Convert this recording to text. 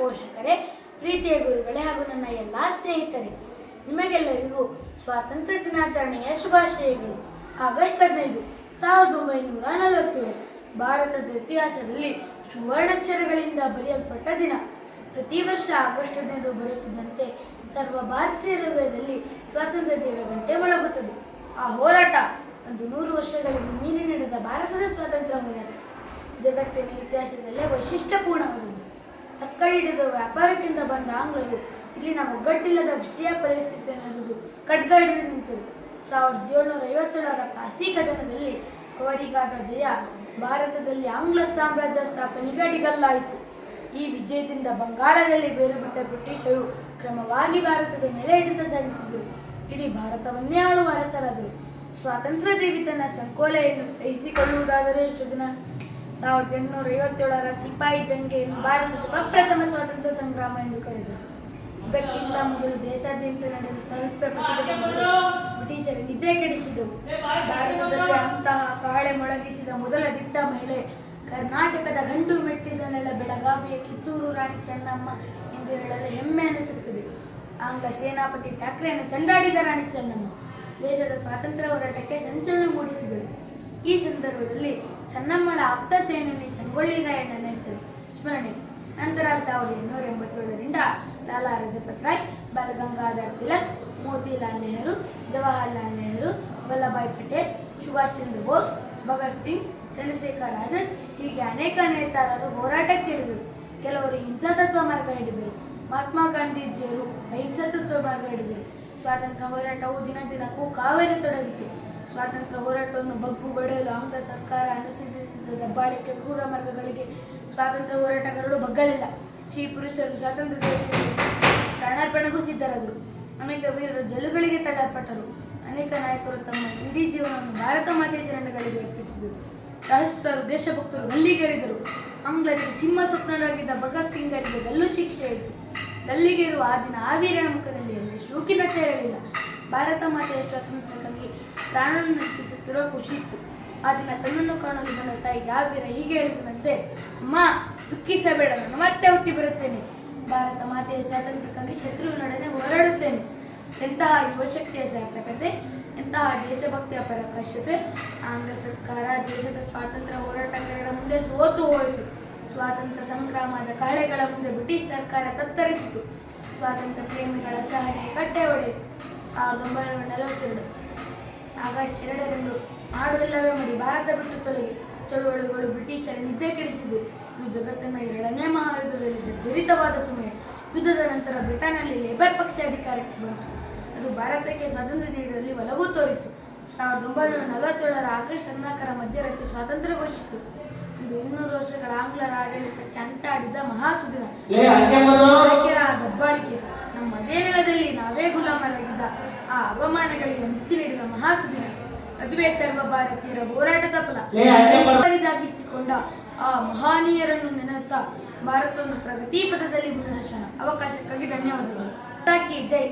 ಪೋಷಕರೇ, ಪ್ರೀತಿಯ ಗುರುಗಳೇ ಹಾಗೂ ನನ್ನ ಎಲ್ಲ ಸ್ನೇಹಿತರೆ, ನಿಮಗೆಲ್ಲರಿಗೂ ಸ್ವಾತಂತ್ರ್ಯ ದಿನಾಚರಣೆಯ ಶುಭಾಶಯಗಳು. ಆಗಸ್ಟ್ 15, 1947 ಭಾರತದ ಇತಿಹಾಸದಲ್ಲಿ ಸುವರ್ಣಾಕ್ಷರಗಳಿಂದ ಬರೆಯಲ್ಪಟ್ಟ ದಿನ. ಪ್ರತಿ ವರ್ಷ ಆಗಸ್ಟ್ 15 ಬರುತ್ತಿದ್ದಂತೆ ಸರ್ವ ಭಾರತೀಯ ಹೃದಯದಲ್ಲಿ ಸ್ವಾತಂತ್ರ್ಯ ದೇವ ಗಂಟೆ ಮೊಳಗುತ್ತದೆ. ಆ ಹೋರಾಟ ಒಂದು 100 ವರ್ಷಗಳಿಗೆ ಮೀರಿ ನಡೆದ ಭಾರತದ ಸ್ವಾತಂತ್ರ್ಯ ಹೋರಾಟ ಜಗತ್ತಿನ ಇತಿಹಾಸದಲ್ಲೇ ವೈಶಿಷ್ಟ್ಯಪೂರ್ಣವಾದದ್ದು. ತಕ್ಕಡಿಡಿದ ವ್ಯಾಪಾರಕ್ಕಿಂತ ಬಂದ ಆಂಗ್ಲರು ಇಲ್ಲಿನ ಒಗ್ಗಟ್ಟಿಲ್ಲದ ವಿಷಯ ಪರಿಸ್ಥಿತಿಯನ್ನು ಹಿಡಿದು ಖಡ್ಗಹಿಡಿದು ನಿಂತರು. 1757 ಪ್ಲಾಸಿ ಕದನದಲ್ಲಿ ಅವರಿಗಾದ ಜಯ ಭಾರತದಲ್ಲಿ ಆಂಗ್ಲ ಸಾಮ್ರಾಜ್ಯ ಸ್ಥಾಪನೆಗೆ ಅಡಿಗಲ್ಲಾಯಿತು. ಈ ವಿಜಯದಿಂದ ಬಂಗಾಳದಲ್ಲಿ ಬೇರು ಬಿಟ್ಟ ಬ್ರಿಟಿಷರು ಕ್ರಮವಾಗಿ ಭಾರತದ ಮೇಲೆ ಹಿಡಿತ ಸಾಧಿಸಿದರು. ಇಡೀ ಭಾರತವನ್ನೇ ಆಳುವ ಅರಸರಾದರು. ಸ್ವಾತಂತ್ರ್ಯ ದೇವಿ ತನ್ನ ಸಂಕೋಲೆಯನ್ನು ಸಹಿಸಿಕೊಳ್ಳುವುದಾದರೆ ಎಷ್ಟು ದಿನ? 1857 ಸಿಪಾಯಿ ದಂಗೆಯನ್ನು ಭಾರತದ ಪ್ರಪ್ರಥಮ ಸ್ವಾತಂತ್ರ್ಯ ಸಂಗ್ರಾಮ ಎಂದು ಕರೆದರು. ಇದಕ್ಕಿಂತ ಮೊದಲು ದೇಶಾದ್ಯಂತ ನಡೆದ ಸಹಸ್ರ ಪ್ರತಿಭಟನೆಗಳು ಬ್ರಿಟಿಷರ ನಿದ್ದೆ ಕೆಡಿಸಿದವು. ಭಾರತದಲ್ಲಿ ಅಂತಹ ಕಹಳೆ ಮೊಳಗಿಸಿದ ಮೊದಲ ದಿಟ್ಟ ಮಹಿಳೆ ಕರ್ನಾಟಕದ ಗಂಡು ಮೆಟ್ಟಿದ ನೆಲ ಬೆಳಗಾವಿಯ ಕಿತ್ತೂರು ರಾಣಿ ಚೆನ್ನಮ್ಮ ಎಂದು ಹೇಳಲು ಹೆಮ್ಮೆ ಅನಿಸುತ್ತದೆ. ಆಂಗ್ಲ ಸೇನಾಪತಿ ಠಾಕ್ರೆಯನ್ನು ಚಂಡಾಡಿದ ರಾಣಿ ಚೆನ್ನಮ್ಮ ದೇಶದ ಸ್ವಾತಂತ್ರ್ಯ ಹೋರಾಟಕ್ಕೆ ಸಂಚಲನ ಮೂಡಿಸಿದರು. ಈ ಸಂದರ್ಭದಲ್ಲಿ ಚೆನ್ನಮ್ಮಳ ಆಪ್ತ ಸೇನಾನಿ ಸಂಗೊಳ್ಳಿ ರಾಯಣ್ಣನ ಹೆಸರು ಸ್ಮರಣೆ. ನಂತರ 1887ರಿಂದ ಲಾಲಾ ಲಜಪತ್ ರಾಯ್, ಬಾಲ ಗಂಗಾಧರ್ ತಿಲಕ್, ಮೋತಿಲಾಲ್ ನೆಹರು, ಜವಾಹರ್ಲಾಲ್ ನೆಹರು, ವಲ್ಲಭಾಯ್ ಪಟೇಲ್, ಸುಭಾಷ್ ಚಂದ್ರ ಬೋಸ್, ಭಗತ್ ಸಿಂಗ್, ಚಂದ್ರಶೇಖರ್ ಆಜಾದ್ ಹೀಗೆ ಅನೇಕ ನೇತಾರರು ಹೋರಾಟಕ್ಕೆ ಇಳಿದರು. ಕೆಲವರು ಹಿಂಸಾತತ್ವ ಮಾರ್ಗ ಹಿಡಿದರು. ಮಹಾತ್ಮ ಗಾಂಧೀಜಿಯವರು ಅಹಿಂಸಾತತ್ವ ಮಾರ್ಗ ಹಿಡಿದರು. ಸ್ವಾತಂತ್ರ್ಯ ಹೋರಾಟವು ದಿನ ದಿನಕ್ಕೂ ಕಾವೇರತೊಡಗಿತು. ಸ್ವಾತಂತ್ರ್ಯ ಹೋರಾಟವನ್ನು ಬಗ್ಗು ಬಡಿಯಲು ಆಂಗ್ಲ ಸರ್ಕಾರ ಅನುಸರಿಸಿದ ದಬ್ಬಾಳಿಕೆ ಕ್ರೂರ ಮಾರ್ಗಗಳಿಗೆ ಸ್ವಾತಂತ್ರ್ಯ ಹೋರಾಟಗಾರರು ಬಗ್ಗಲಿಲ್ಲ. ಶ್ರೀ ಪುರುಷರು ಸ್ವಾತಂತ್ರ್ಯ ಪ್ರಾಣಾರ್ಪಣೆಗೂ ಸಿದ್ಧರಾದರು. ಅನೇಕ ವೀರರು ಜೈಲುಗಳಿಗೆ ತಳ್ಳಲ್ಪಟ್ಟರು. ಅನೇಕ ನಾಯಕರು ತಮ್ಮ ಇಡೀ ಜೀವನವನ್ನು ಭಾರತ ಮಾತೆಯ ಚರಣಗಳಿಗೆ ಅರ್ಪಿಸಿದರು. ಸಹಸ್ರಾರು ದೇಶಭಕ್ತರು ಗಲ್ಲಿಗೇರಿದರು. ಆಂಗ್ಲರಿಗೆ ಸಿಂಹ ಸ್ವಪ್ನರಾಗಿದ್ದ ಭಗತ್ ಸಿಂಗರಿಗೆ ಗಲ್ಲು ಶಿಕ್ಷೆ ಇತ್ತು. ಗಲ್ಲಿಗೇರುವ ಆ ದಿನ ಆ ವೀರನ ಮುಖದಲ್ಲಿ ಎಲ್ಲಿಷ್ಟು ಖಿನ್ನತೆ ಇರಲಿಲ್ಲ. ಭಾರತ ಮಾತೆಯ ಸ್ವಾತಂತ್ರ್ಯಕ್ಕಾಗಿ ಪ್ರಾಣವನ್ನು ಅರ್ಪಿಸುತ್ತಿರುವ ಖುಷಿ ಇತ್ತು. ಆ ದಿನ ತನ್ನನ್ನು ಕಾಣಲು ಬಂದ ತಾಯಿಗೆ ಆ ವೀರ ಹೀಗೆ ಹೇಳಿದನಂತೆ, ಅಮ್ಮ ದುಃಖಿಸಬೇಡ, ನಾನು ಮತ್ತೆ ಹುಟ್ಟಿ ಬರುತ್ತೇನೆ. ಭಾರತ ಮಾತೆಯ ಸ್ವಾತಂತ್ರ್ಯಕ್ಕಾಗಿ ಶತ್ರುವಿನೊಡನೆ ಹೋರಾಡುತ್ತೇನೆ. ಎಂತಹ ಯುವಶಕ್ತಿಯ ಸಾರ್ಥಕತೆ, ಎಂತಹ ದೇಶಭಕ್ತಿಯ ಪರಾಕಾಷ್ಠತೆ! ಆಂಗ್ಲ ಸರ್ಕಾರ ದೇಶದ ಸ್ವಾತಂತ್ರ್ಯ ಹೋರಾಟಗಾರರ ಮುಂದೆ ಸೋತು ಹೋಯಿತು. ಸ್ವಾತಂತ್ರ್ಯ ಸಂಗ್ರಾಮದ ಕಹಳೆಗಳ ಮುಂದೆ ಬ್ರಿಟಿಷ್ ಸರ್ಕಾರ ತತ್ತರಿಸಿತು. ಸ್ವಾತಂತ್ರ್ಯ ಪ್ರೇಮಿಗಳ ಸಹನೆ ಕಟ್ಟೆ ಹೊಡೆಯಿತು. 1942 ಆಗಸ್ಟ್ 2ರಂದು ನಾಡು ಇಲ್ಲವೇ ಮರಿ, ಭಾರತ ಬಿಟ್ಟು ತೊಲಗಿ ಚಳುವಳಿಗಳು ಬ್ರಿಟಿಷರ ನಿದ್ದೆ ಕೆಡಿಸಿತು. ಇದು ಜಗತ್ತಿನ 2ನೇ ಮಹಾಯುದ್ಧದಲ್ಲಿ ಜರ್ಜರಿತವಾದ ಸಮಯ. ಯುದ್ಧದ ನಂತರ ಬ್ರಿಟನ್ನಲ್ಲಿ ಲೇಬರ್ ಪಕ್ಷ ಅಧಿಕಾರಕ್ಕೆ ಬಂತು. ಅದು ಭಾರತಕ್ಕೆ ಸ್ವಾತಂತ್ರ್ಯ ನೀಡುವಲ್ಲಿ ಒಲವು ತೋರಿತು. 1947 ಆಗಸ್ಟ್ 14 ಮಧ್ಯರಾತ್ರಿ ಸ್ವಾತಂತ್ರ್ಯ ಘೋಷಿಸಿತು. ಇದು 200 ವರ್ಷಗಳ ಆಂಗ್ಲರ ಆಡಳಿತಕ್ಕೆ ಅಂತ ಆಡಿದ ಮಹಾಸುದಿನ. ದಬ್ಬಾಳಿಕೆ ನಮ್ಮ ಅದೇ ನೆಲದಲ್ಲಿ ನಾವೇ ಗುಲಾಮರಾಗಿದ್ದ ಆ ಅವಮಾನಗಳಿಗೆ ಮುಕ್ತಿ ನೀಡಿದ ಮಹಾಸುದಿನ. ಅದುವೇ ಸರ್ವ ಭಾರತೀಯರ ಹೋರಾಟದ ಫಲ. ಬರಿದಾಗಿಸಿಕೊಂಡ ಆ ಮಹನೀಯರನ್ನು ನೆನೆಯುತ್ತಾ ಭಾರತವನ್ನು ಪ್ರಗತಿ ಪಥದಲ್ಲಿ ಮುನ್ನಡೆಸೋಣ. ಅವಕಾಶಕ್ಕಾಗಿ ಧನ್ಯವಾದಗಳು. ಜೈ.